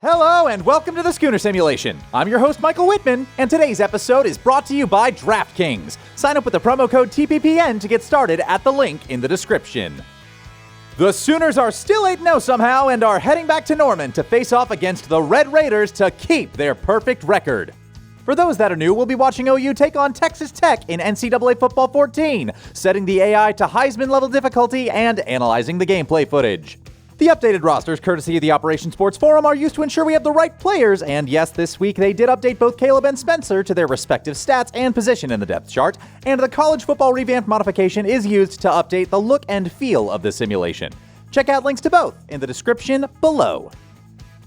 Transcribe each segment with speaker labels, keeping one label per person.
Speaker 1: Hello and welcome to the Schooner Simulation. I'm your host Michael Whitman, and today's episode is brought to you by DraftKings. Sign up with the promo code TPPN to get started at the link in the description. The Sooners are still 8-0 somehow and are heading back to Norman to face off against the Red Raiders to keep their perfect record. For those that are new, we'll be watching OU take on Texas Tech in NCAA Football 14, setting the AI to Heisman-level difficulty and analyzing the gameplay footage. The updated rosters, courtesy of the Operation Sports Forum, are used to ensure we have the right players, and yes, this week they did update both Caleb and Spencer to their respective stats and position in the depth chart, and the college football revamped modification is used to update the look and feel of the simulation. Check out links to both in the description below.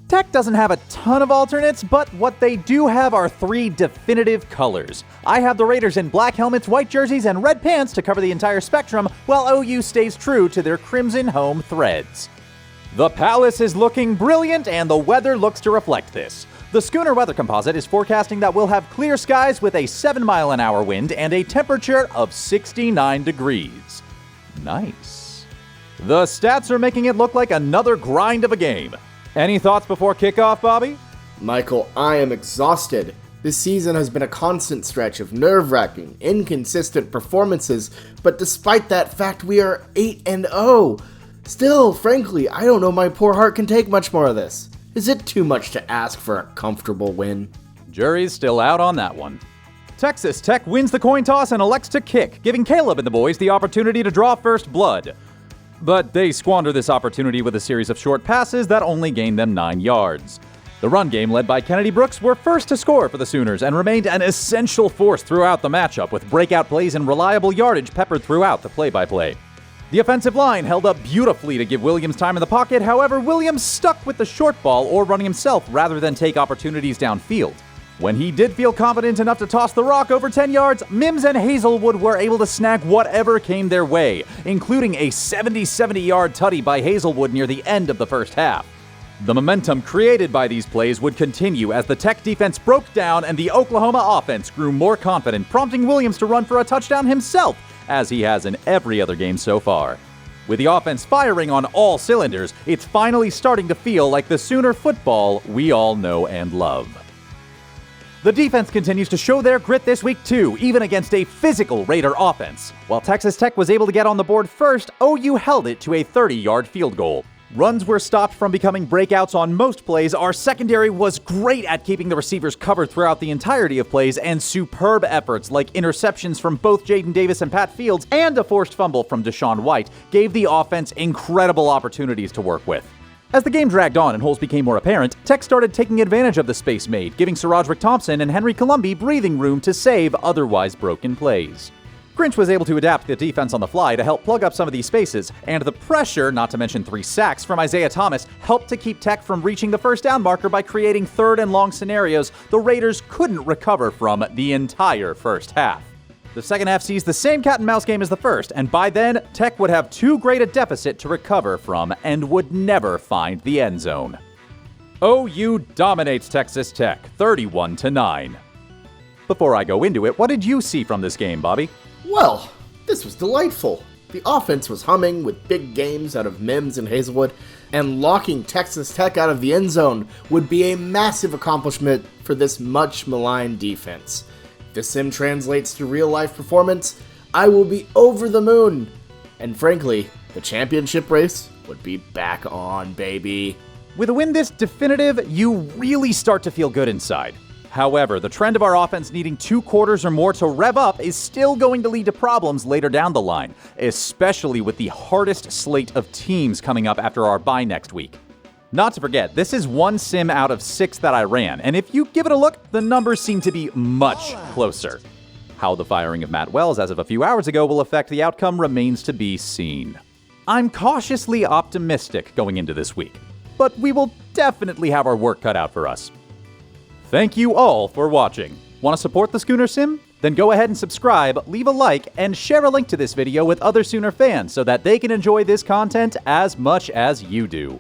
Speaker 1: Tech doesn't have a ton of alternates, but what they do have are three definitive colors. I have the Raiders in black helmets, white jerseys, and red pants to cover the entire spectrum, while OU stays true to their crimson home threads. The Palace is looking brilliant, and the weather looks to reflect this. The Schooner Weather Composite is forecasting that we'll have clear skies with a 7-mile-an-hour wind and a temperature of 69 degrees. Nice. The stats are making it look like another grind of a game. Any thoughts before kickoff, Bobby?
Speaker 2: Michael, I am exhausted. This season has been a constant stretch of nerve-wracking, inconsistent performances, but despite that fact, we are 8-0. Still, frankly, I don't know my poor heart can take much more of this. Is it too much to ask for a comfortable win?
Speaker 1: Jury's still out on that one. Texas Tech wins the coin toss and elects to kick, giving Caleb and the boys the opportunity to draw first blood. But they squander this opportunity with a series of short passes that only gained them 9 yards. The run game, led by Kennedy Brooks, were first to score for the Sooners and remained an essential force throughout the matchup, with breakout plays and reliable yardage peppered throughout the play-by-play. The offensive line held up beautifully to give Williams time in the pocket. However, Williams stuck with the short ball or running himself rather than take opportunities downfield. When he did feel confident enough to toss the rock over 10 yards, Mims and Hazelwood were able to snag whatever came their way, including a 70-yard tutty by Hazelwood near the end of the first half. The momentum created by these plays would continue as the Tech defense broke down and the Oklahoma offense grew more confident, prompting Williams to run for a touchdown himself, as he has in every other game so far. With the offense firing on all cylinders, it's finally starting to feel like the Sooner football we all know and love. The defense continues to show their grit this week too, even against a physical Raider offense. While Texas Tech was able to get on the board first, OU held it to a 30-yard field goal. Runs were stopped from becoming breakouts on most plays. Our secondary was great at keeping the receivers covered throughout the entirety of plays, and superb efforts like interceptions from both Jaden Davis and Pat Fields and a forced fumble from Deshaun White gave the offense incredible opportunities to work with. As the game dragged on and holes became more apparent, Tech started taking advantage of the space made, giving Sirajrick Thompson and Henry Columbi breathing room to save otherwise broken plays. Grinch was able to adapt the defense on the fly to help plug up some of these spaces, and the pressure, not to mention 3 sacks, from Isaiah Thomas helped to keep Tech from reaching the first down marker by creating third and long scenarios the Raiders couldn't recover from the entire first half. The second half sees the same cat and mouse game as the first, and by then, Tech would have too great a deficit to recover from and would never find the end zone. OU dominates Texas Tech, 31-9. Before I go into it, what did you see from this game, Bobby?
Speaker 2: Well, this was delightful. The offense was humming with big games out of Mims and Hazelwood, and locking Texas Tech out of the end zone would be a massive accomplishment for this much maligned defense. If the sim translates to real-life performance, I will be over the moon. And frankly, the championship race would be back on, baby.
Speaker 1: With a win this definitive, you really start to feel good inside. However, the trend of our offense needing 2 quarters or more to rev up is still going to lead to problems later down the line, especially with the hardest slate of teams coming up after our bye next week. Not to forget, this is 1 sim out of 6 that I ran, and if you give it a look, the numbers seem to be much closer. How the firing of Matt Wells as of a few hours ago will affect the outcome remains to be seen. I'm cautiously optimistic going into this week, but we will definitely have our work cut out for us. Thank you all for watching. Want to support the Schooner Sim? Then go ahead and subscribe, leave a like, and share a link to this video with other Sooner fans so that they can enjoy this content as much as you do.